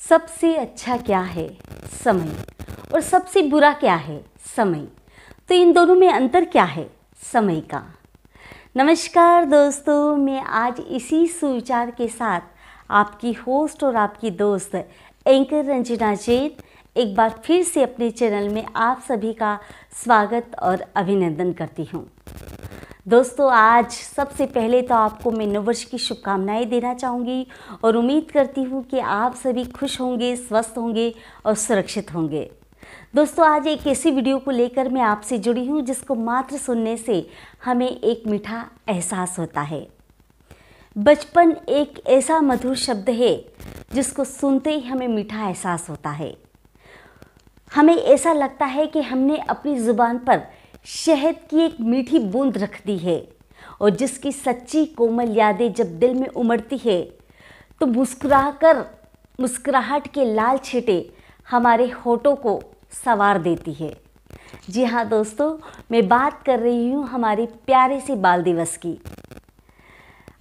सबसे अच्छा क्या है? समय। और सबसे बुरा क्या है? समय। तो इन दोनों में अंतर क्या है? समय का। नमस्कार दोस्तों, मैं आज इसी सुविचार के साथ आपकी होस्ट और आपकी दोस्त एंकर रंजना जैन एक बार फिर से अपने चैनल में आप सभी का स्वागत और अभिनंदन करती हूँ। दोस्तों, आज सबसे पहले तो आपको मैं नववर्ष की शुभकामनाएं देना चाहूँगी और उम्मीद करती हूँ कि आप सभी खुश होंगे, स्वस्थ होंगे और सुरक्षित होंगे। दोस्तों, आज एक ऐसी वीडियो को लेकर मैं आपसे जुड़ी हूँ जिसको मात्र सुनने से हमें एक मीठा एहसास होता है। बचपन एक ऐसा मधुर शब्द है जिसको सुनते ही हमें मीठा एहसास होता है। हमें ऐसा लगता है कि हमने अपनी ज़ुबान पर शहद की एक मीठी बूंद रख दी है और जिसकी सच्ची कोमल यादें जब दिल में उमड़ती है तो मुस्कुराहट के लाल छींटे हमारे होठों को संवार देती है। जी हाँ दोस्तों, मैं बात कर रही हूँ हमारे प्यारे से बाल दिवस की।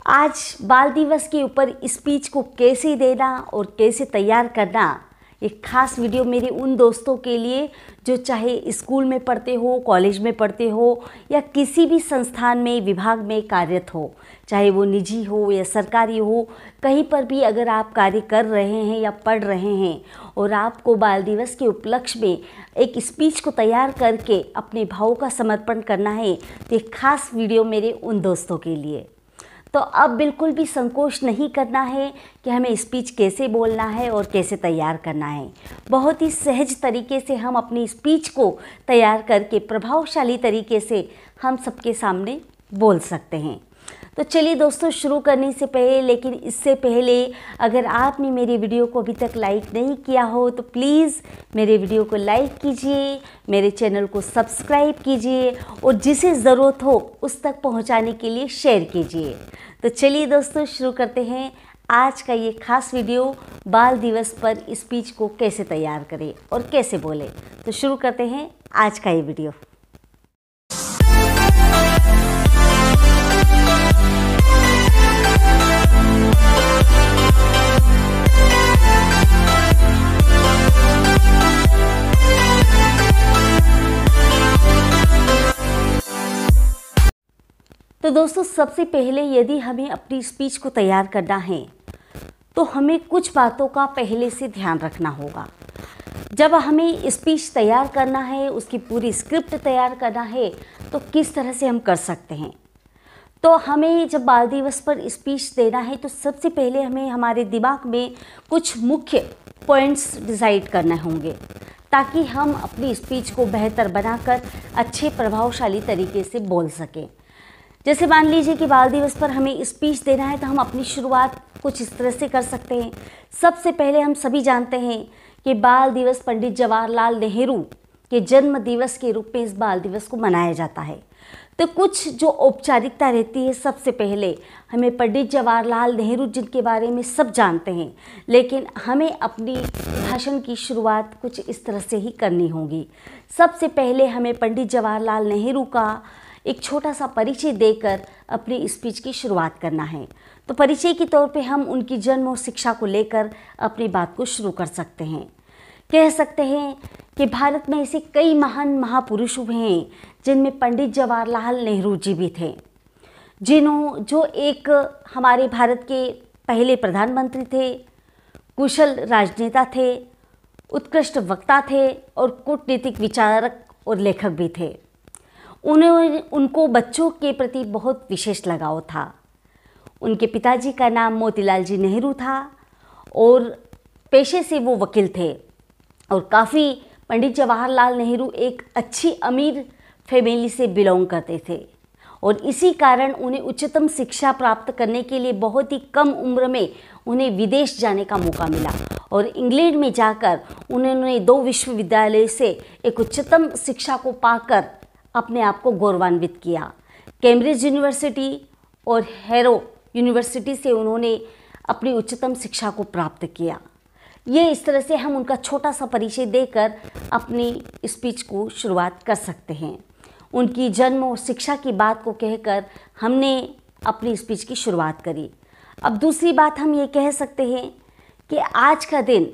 आज बाल दिवस के ऊपर स्पीच को कैसे देना और कैसे तैयार करना, एक खास वीडियो मेरे उन दोस्तों के लिए जो चाहे स्कूल में पढ़ते हो, कॉलेज में पढ़ते हो या किसी भी संस्थान में, विभाग में कार्यरत हो, चाहे वो निजी हो या सरकारी हो, कहीं पर भी अगर आप कार्य कर रहे हैं या पढ़ रहे हैं और आपको बाल दिवस के उपलक्ष्य में एक स्पीच को तैयार करके अपने भावों का समर्पण करना है तो एक खास वीडियो मेरे उन दोस्तों के लिए। तो अब बिल्कुल भी संकोच नहीं करना है कि हमें स्पीच कैसे बोलना है और कैसे तैयार करना है। बहुत ही सहज तरीके से हम अपनी स्पीच को तैयार करके प्रभावशाली तरीके से हम सबके सामने बोल सकते हैं। तो चलिए दोस्तों, शुरू करने से पहले, लेकिन इससे पहले अगर आपने मेरी वीडियो को अभी तक लाइक नहीं किया हो तो प्लीज़ मेरे वीडियो को लाइक कीजिए, मेरे चैनल को सब्सक्राइब कीजिए और जिसे ज़रूरत हो उस तक पहुंचाने के लिए शेयर कीजिए। तो चलिए दोस्तों, शुरू करते हैं आज का ये खास वीडियो, बाल दिवस पर स्पीच को कैसे तैयार करें और कैसे बोलें। तो शुरू करते हैं आज का ये वीडियो। तो दोस्तों, सबसे पहले यदि हमें अपनी स्पीच को तैयार करना है तो हमें कुछ बातों का पहले से ध्यान रखना होगा। जब हमें स्पीच तैयार करना है, उसकी पूरी स्क्रिप्ट तैयार करना है तो किस तरह से हम कर सकते हैं। तो हमें जब बाल दिवस पर स्पीच देना है तो सबसे पहले हमें हमारे दिमाग में कुछ मुख्य पॉइंट्स डिसाइड करने होंगे ताकि हम अपनी स्पीच को बेहतर बनाकर अच्छे प्रभावशाली तरीके से बोल सकें। जैसे मान लीजिए कि बाल दिवस पर हमें स्पीच देना है तो हम अपनी शुरुआत कुछ इस तरह से कर सकते हैं। सबसे पहले हम सभी जानते हैं कि बाल दिवस पंडित जवाहरलाल नेहरू के जन्म दिवस के रूप में इस बाल दिवस को मनाया जाता है। तो कुछ जो औपचारिकता रहती है, सबसे पहले हमें पंडित जवाहरलाल नेहरू जिनके बारे में सब जानते हैं, लेकिन हमें अपनी भाषण की शुरुआत कुछ इस तरह से ही करनी होगी। सबसे पहले हमें पंडित जवाहरलाल नेहरू का एक छोटा सा परिचय देकर अपनी स्पीच की शुरुआत करना है। तो परिचय के तौर पे हम उनकी जन्म और शिक्षा को लेकर अपनी बात को शुरू कर सकते हैं। कह सकते हैं कि भारत में ऐसे कई महान महापुरुष हुए हैं जिनमें पंडित जवाहरलाल नेहरू जी भी थे, जो एक हमारे भारत के पहले प्रधानमंत्री थे, कुशल राजनेता थे, उत्कृष्ट वक्ता थे और कूटनीतिक विचारक और लेखक भी थे। उनको बच्चों के प्रति बहुत विशेष लगाव था। उनके पिताजी का नाम मोतीलाल जी नेहरू था और पेशे से वो वकील थे और काफ़ी पंडित जवाहरलाल नेहरू एक अच्छी अमीर फैमिली से बिलोंग करते थे और इसी कारण उन्हें उच्चतम शिक्षा प्राप्त करने के लिए बहुत ही कम उम्र में उन्हें विदेश जाने का मौका मिला और इंग्लैंड में जाकर उन्होंने 2 विश्वविद्यालय से एक उच्चतम शिक्षा को पाकर अपने आप को गौरवान्वित किया। कैम्ब्रिज यूनिवर्सिटी और हैरो यूनिवर्सिटी से उन्होंने अपनी उच्चतम शिक्षा को प्राप्त किया। ये इस तरह से हम उनका छोटा सा परिचय देकर अपनी स्पीच को शुरुआत कर सकते हैं। उनकी जन्म और शिक्षा की बात को कहकर हमने अपनी स्पीच की शुरुआत करी। अब दूसरी बात हम ये कह सकते हैं कि आज का दिन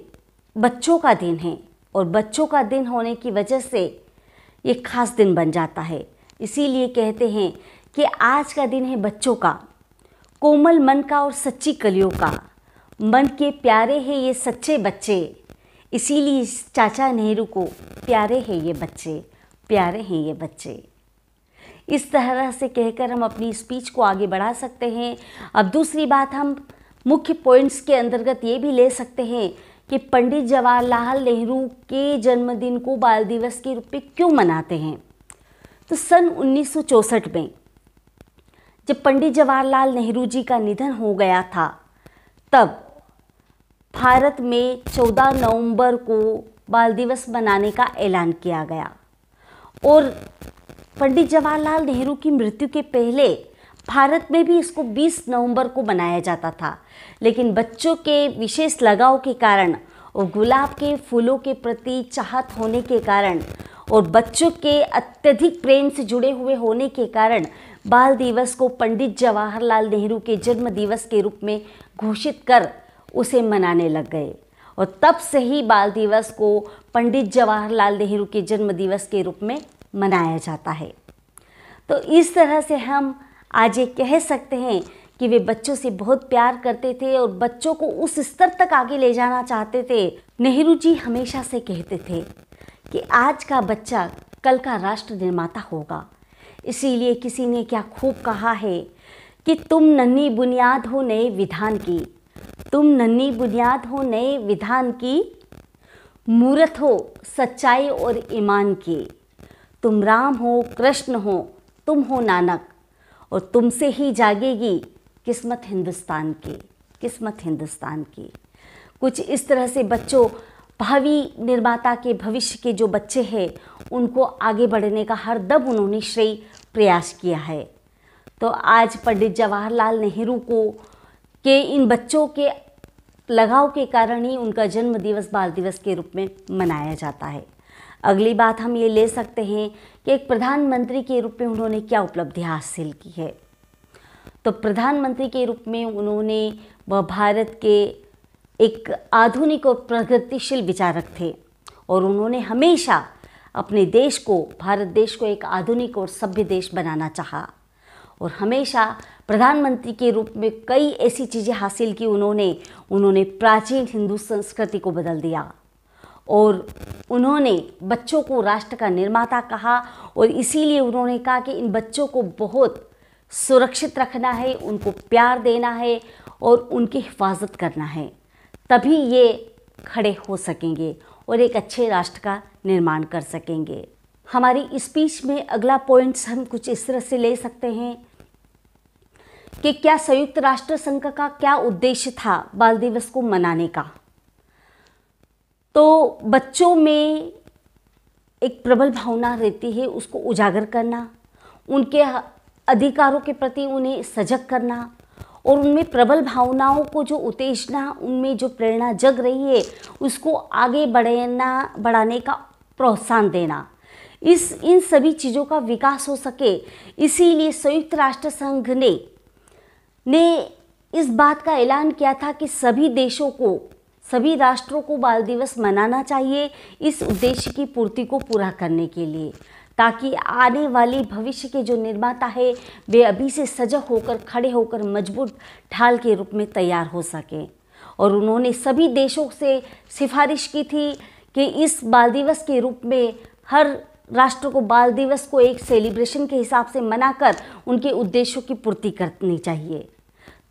बच्चों का दिन है और बच्चों का दिन होने की वजह से ये खास दिन बन जाता है। इसीलिए कहते हैं कि आज का दिन है बच्चों का, कोमल मन का और सच्ची कलियों का। मन के प्यारे हैं ये सच्चे बच्चे, इसीलिए चाचा नेहरू को प्यारे हैं ये बच्चे, प्यारे हैं ये बच्चे। इस तरह से कहकर हम अपनी स्पीच को आगे बढ़ा सकते हैं। अब दूसरी बात, हम मुख्य पॉइंट्स के अंतर्गत ये भी ले सकते हैं कि पंडित जवाहरलाल नेहरू के जन्मदिन को बाल दिवस के रूप में क्यों मनाते हैं। तो सन 1964 में जब पंडित जवाहरलाल नेहरू जी का निधन हो गया था, तब भारत में 14 नवंबर को बाल दिवस मनाने का ऐलान किया गया। और पंडित जवाहरलाल नेहरू की मृत्यु के पहले भारत में भी इसको 20 नवंबर को मनाया जाता था, लेकिन बच्चों के विशेष लगाव के कारण और गुलाब के फूलों के प्रति चाहत होने के कारण और बच्चों के अत्यधिक प्रेम से जुड़े हुए होने के कारण बाल दिवस को पंडित जवाहरलाल नेहरू के जन्म दिवस के रूप में घोषित कर उसे मनाने लग गए। और तब से ही बाल दिवस को पंडित जवाहरलाल नेहरू के जन्म दिवस के रूप में मनाया जाता है। तो इस तरह से हम आज ये कह सकते हैं कि वे बच्चों से बहुत प्यार करते थे और बच्चों को उस स्तर तक आगे ले जाना चाहते थे। नेहरू जी हमेशा से कहते थे कि आज का बच्चा कल का राष्ट्र निर्माता होगा। इसीलिए किसी ने क्या खूब कहा है कि तुम नन्ही बुनियाद हो नए विधान की, तुम नन्ही बुनियाद हो नए विधान की, मूरत हो सच्चाई और ईमान की। तुम राम हो कृष्ण हो तुम हो नानक, और तुमसे ही जागेगी किस्मत हिंदुस्तान की, किस्मत हिंदुस्तान की। कुछ इस तरह से बच्चों, भावी निर्माता के भविष्य के जो बच्चे हैं उनको आगे बढ़ने का हर दम उन्होंने श्रेय प्रयास किया है। तो आज पंडित जवाहरलाल नेहरू को के इन बच्चों के लगाव के कारण ही उनका जन्म दिवस बाल दिवस के रूप में मनाया जाता है। अगली बात हम ये ले सकते हैं कि एक प्रधानमंत्री के रूप में उन्होंने क्या उपलब्धि हासिल की है। तो प्रधानमंत्री के रूप में उन्होंने वह भारत के एक आधुनिक और प्रगतिशील विचारक थे और उन्होंने हमेशा अपने देश को, भारत देश को एक आधुनिक और सभ्य देश बनाना चाहा और हमेशा प्रधानमंत्री के रूप में कई ऐसी चीज़ें हासिल की उन्होंने प्राचीन हिंदू संस्कृति को बदल दिया और उन्होंने बच्चों को राष्ट्र का निर्माता कहा और इसीलिए उन्होंने कहा कि इन बच्चों को बहुत सुरक्षित रखना है, उनको प्यार देना है और उनकी हिफाजत करना है, तभी ये खड़े हो सकेंगे और एक अच्छे राष्ट्र का निर्माण कर सकेंगे। हमारी स्पीच में अगला पॉइंट्स हम कुछ इस तरह से ले सकते हैं कि क्या संयुक्त राष्ट्र संघ का क्या उद्देश्य था बाल दिवस को मनाने का। तो बच्चों में एक प्रबल भावना रहती है, उसको उजागर करना, उनके अधिकारों के प्रति उन्हें सजग करना और उनमें प्रबल भावनाओं को जो उत्तेजना, उनमें जो प्रेरणा जग रही है उसको आगे बढ़ाने का प्रोत्साहन देना, इन सभी चीज़ों का विकास हो सके। इसीलिए संयुक्त राष्ट्र संघ ने इस बात का ऐलान किया था कि सभी देशों को, सभी राष्ट्रों को बाल दिवस मनाना चाहिए इस उद्देश्य की पूर्ति को पूरा करने के लिए, ताकि आने वाली भविष्य के जो निर्माता है वे अभी से सजग होकर, खड़े होकर मजबूत ढाल के रूप में तैयार हो सकें। और उन्होंने सभी देशों से सिफारिश की थी कि इस बाल दिवस के रूप में हर राष्ट्र को बाल दिवस को एक सेलिब्रेशन के हिसाब से मनाकर उनके उद्देश्यों की पूर्ति करनी चाहिए।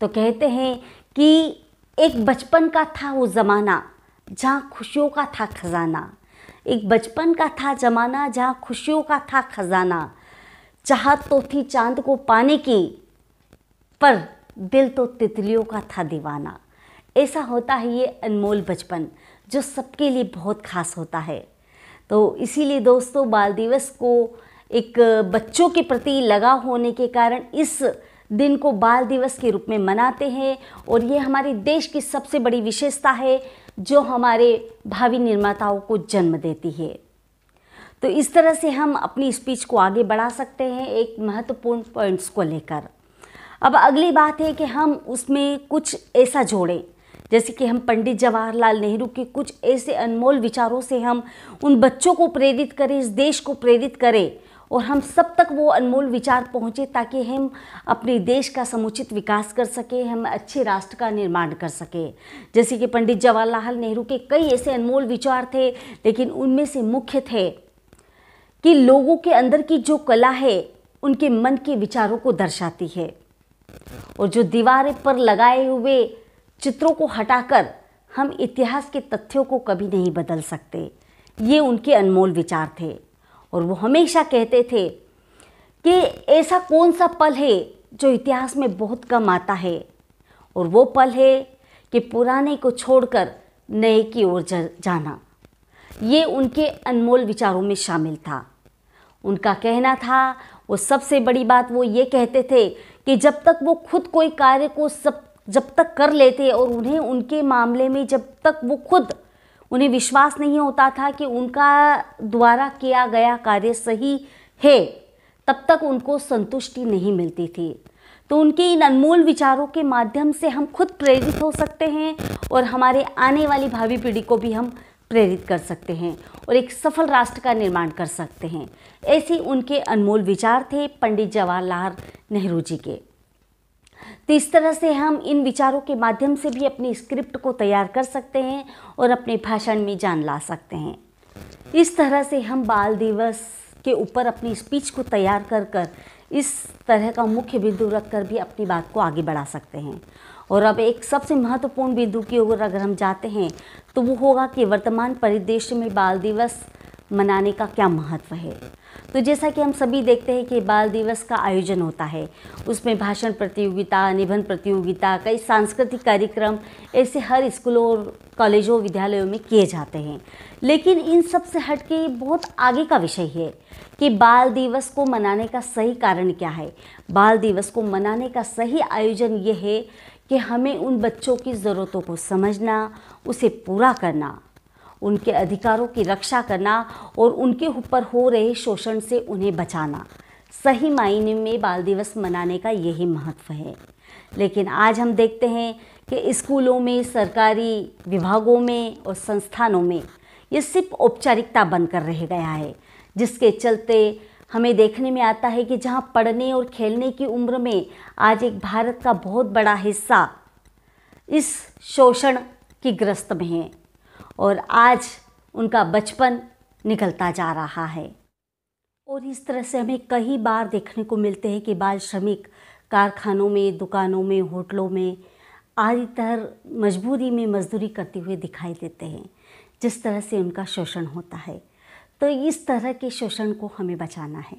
तो कहते हैं कि एक बचपन का था वो ज़माना जहाँ खुशियों का था खजाना, एक बचपन का था ज़माना जहाँ खुशियों का था खजाना, चाहत तो थी चांद को पाने की पर दिल तो तितलियों का था दीवाना। ऐसा होता है ये अनमोल बचपन जो सबके लिए बहुत खास होता है। तो इसीलिए दोस्तों, बाल दिवस को एक बच्चों के प्रति लगाव होने के कारण इस दिन को बाल दिवस के रूप में मनाते हैं और ये हमारे देश की सबसे बड़ी विशेषता है जो हमारे भावी निर्माताओं को जन्म देती है। तो इस तरह से हम अपनी स्पीच को आगे बढ़ा सकते हैं एक महत्वपूर्ण पॉइंट्स को लेकर। अब अगली बात है कि हम उसमें कुछ ऐसा जोड़ें जैसे कि हम पंडित जवाहरलाल नेहरू के कुछ ऐसे अनमोल विचारों से हम उन बच्चों को प्रेरित करें, इस देश को प्रेरित करें और हम सब तक वो अनमोल विचार पहुँचे ताकि हम अपने देश का समुचित विकास कर सकें, हम अच्छे राष्ट्र का निर्माण कर सकें। जैसे कि पंडित जवाहरलाल नेहरू के कई ऐसे अनमोल विचार थे, लेकिन उनमें से मुख्य थे कि लोगों के अंदर की जो कला है उनके मन के विचारों को दर्शाती है, और जो दीवार पर लगाए हुए चित्रों को हटाकर हम इतिहास के तथ्यों को कभी नहीं बदल सकते। ये उनके अनमोल विचार थे। और वो हमेशा कहते थे कि ऐसा कौन सा पल है जो इतिहास में बहुत कम आता है, और वो पल है कि पुराने को छोड़कर नए की ओर जाना। ये उनके अनमोल विचारों में शामिल था। उनका कहना था, वो सबसे बड़ी बात वो ये कहते थे कि जब तक वो खुद कोई कार्य को जब तक कर लेते और उन्हें उनके मामले में जब तक वो खुद उन्हें विश्वास नहीं होता था कि उनका द्वारा किया गया कार्य सही है, तब तक उनको संतुष्टि नहीं मिलती थी। तो उनके इन अनमोल विचारों के माध्यम से हम खुद प्रेरित हो सकते हैं और हमारे आने वाली भावी पीढ़ी को भी हम प्रेरित कर सकते हैं और एक सफल राष्ट्र का निर्माण कर सकते हैं। ऐसे उनके अनमोल विचार थे पंडित जवाहरलाल नेहरू जी के। तो इस तरह से हम इन विचारों के माध्यम से भी अपनी स्क्रिप्ट को तैयार कर सकते हैं और अपने भाषण में जान ला सकते हैं। इस तरह से हम बाल दिवस के ऊपर अपनी स्पीच को तैयार कर इस तरह का मुख्य बिंदु रखकर भी अपनी बात को आगे बढ़ा सकते हैं। और अब एक सबसे महत्वपूर्ण बिंदु की ओर अगर हम जाते हैं तो वो होगा कि वर्तमान परिदृश्य में बाल दिवस मनाने का क्या महत्व है। तो जैसा कि हम सभी देखते हैं कि बाल दिवस का आयोजन होता है, उसमें भाषण प्रतियोगिता, निबंध प्रतियोगिता, कई सांस्कृतिक कार्यक्रम ऐसे हर स्कूलों और कॉलेजों विद्यालयों में किए जाते हैं। लेकिन इन सब से हट के बहुत आगे का विषय है कि बाल दिवस को मनाने का सही कारण क्या है। बाल दिवस को मनाने का सही आयोजन ये है कि हमें उन बच्चों की ज़रूरतों को समझना, उसे पूरा करना, उनके अधिकारों की रक्षा करना और उनके ऊपर हो रहे शोषण से उन्हें बचाना। सही मायने में बाल दिवस मनाने का यही महत्व है। लेकिन आज हम देखते हैं कि स्कूलों में, सरकारी विभागों में और संस्थानों में ये सिर्फ औपचारिकता बनकर रह गया है, जिसके चलते हमें देखने में आता है कि जहाँ पढ़ने और खेलने की उम्र में आज एक भारत का बहुत बड़ा हिस्सा इस शोषण की ग्रस्त में है और आज उनका बचपन निकलता जा रहा है। और इस तरह से हमें कई बार देखने को मिलते हैं कि बाल श्रमिक कारखानों में, दुकानों में, होटलों में आदि तरह मजबूरी में मजदूरी करते हुए दिखाई देते हैं, जिस तरह से उनका शोषण होता है। तो इस तरह के शोषण को हमें बचाना है।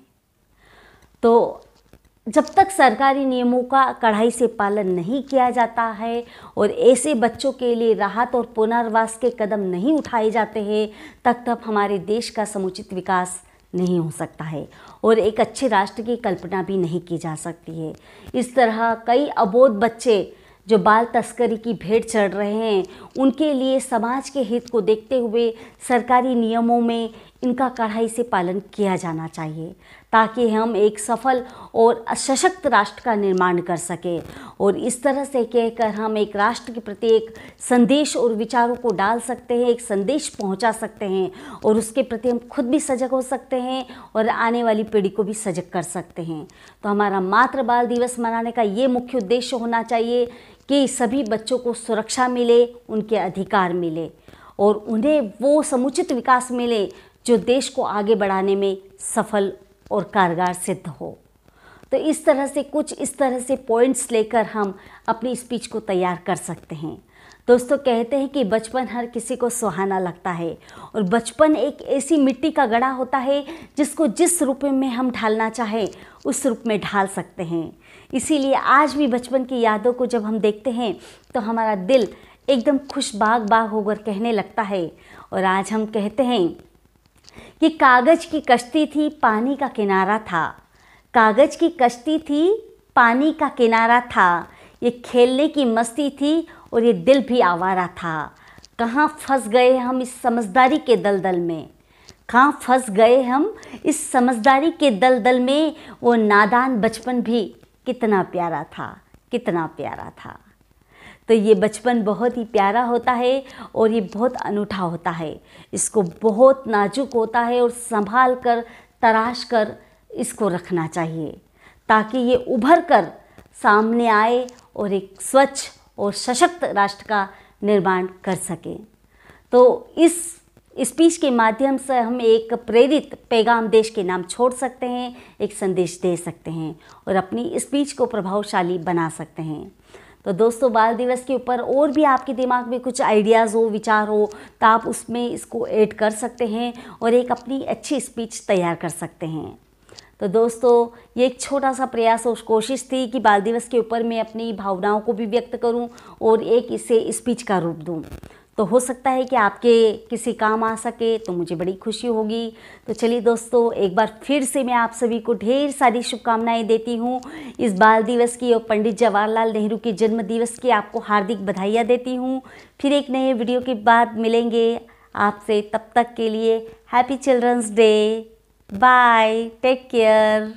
तो जब तक सरकारी नियमों का कड़ाई से पालन नहीं किया जाता है और ऐसे बच्चों के लिए राहत और पुनर्वास के कदम नहीं उठाए जाते हैं, तब हमारे देश का समुचित विकास नहीं हो सकता है और एक अच्छे राष्ट्र की कल्पना भी नहीं की जा सकती है। इस तरह कई अबोध बच्चे जो बाल तस्करी की भेंट चढ़ रहे हैं, उनके लिए समाज के हित को देखते हुए सरकारी नियमों में इनका कड़ाई से पालन किया जाना चाहिए, ताकि हम एक सफल और सशक्त राष्ट्र का निर्माण कर सकें। और इस तरह से कहकर हम एक राष्ट्र के प्रति एक संदेश और विचारों को डाल सकते हैं, एक संदेश पहुंचा सकते हैं और उसके प्रति हम खुद भी सजग हो सकते हैं और आने वाली पीढ़ी को भी सजग कर सकते हैं। तो हमारा मातृ बाल दिवस मनाने का ये मुख्य उद्देश्य होना चाहिए कि सभी बच्चों को सुरक्षा मिले, उनके अधिकार मिले और उन्हें वो समुचित विकास मिले जो देश को आगे बढ़ाने में सफल और कारगर सिद्ध हो। तो इस तरह से पॉइंट्स लेकर हम अपनी स्पीच को तैयार कर सकते हैं। दोस्तों, कहते हैं कि बचपन हर किसी को सुहाना लगता है और बचपन एक ऐसी मिट्टी का घड़ा होता है जिसको जिस रूप में हम ढालना चाहें उस रूप में ढाल सकते हैं। इसीलिए आज भी बचपन की यादों को जब हम देखते हैं तो हमारा दिल एकदम खुश बाग बाग होकर कहने लगता है। और आज हम कहते हैं कि कागज़ की कश्ती थी, पानी का किनारा था। कागज़ की कश्ती थी, पानी का किनारा था। ये खेलने की मस्ती थी और ये दिल भी आवारा था। कहाँ फंस गए हम इस समझदारी के दलदल में, कहाँ फंस गए हम इस समझदारी के दलदल में। वो नादान बचपन भी कितना प्यारा था, कितना प्यारा था। तो ये बचपन बहुत ही प्यारा होता है और ये बहुत अनूठा होता है। इसको बहुत नाजुक होता है और संभाल कर, तराश कर इसको रखना चाहिए, ताकि ये उभर कर सामने आए और एक स्वच्छ और सशक्त राष्ट्र का निर्माण कर सके। तो इस स्पीच के माध्यम से हम एक प्रेरित पैगाम देश के नाम छोड़ सकते हैं, एक संदेश दे सकते हैं और अपनी स्पीच को प्रभावशाली बना सकते हैं। तो दोस्तों, बाल दिवस के ऊपर और भी आपके दिमाग में कुछ आइडियाज़ हो, विचार हो, तो आप उसमें इसको ऐड कर सकते हैं और एक अपनी अच्छी स्पीच तैयार कर सकते हैं। तो दोस्तों, ये एक छोटा सा प्रयास और कोशिश थी कि बाल दिवस के ऊपर मैं अपनी भावनाओं को भी व्यक्त करूं और एक इसे स्पीच का रूप दूं। तो हो सकता है कि आपके किसी काम आ सके, तो मुझे बड़ी खुशी होगी। तो चलिए दोस्तों, एक बार फिर से मैं आप सभी को ढेर सारी शुभकामनाएं देती हूँ इस बाल दिवस की और पंडित जवाहरलाल नेहरू के जन्म दिवस की आपको हार्दिक बधाइयाँ देती हूँ। फिर एक नए वीडियो के बाद मिलेंगे आपसे, तब तक के लिए happy children's day. Bye, take care.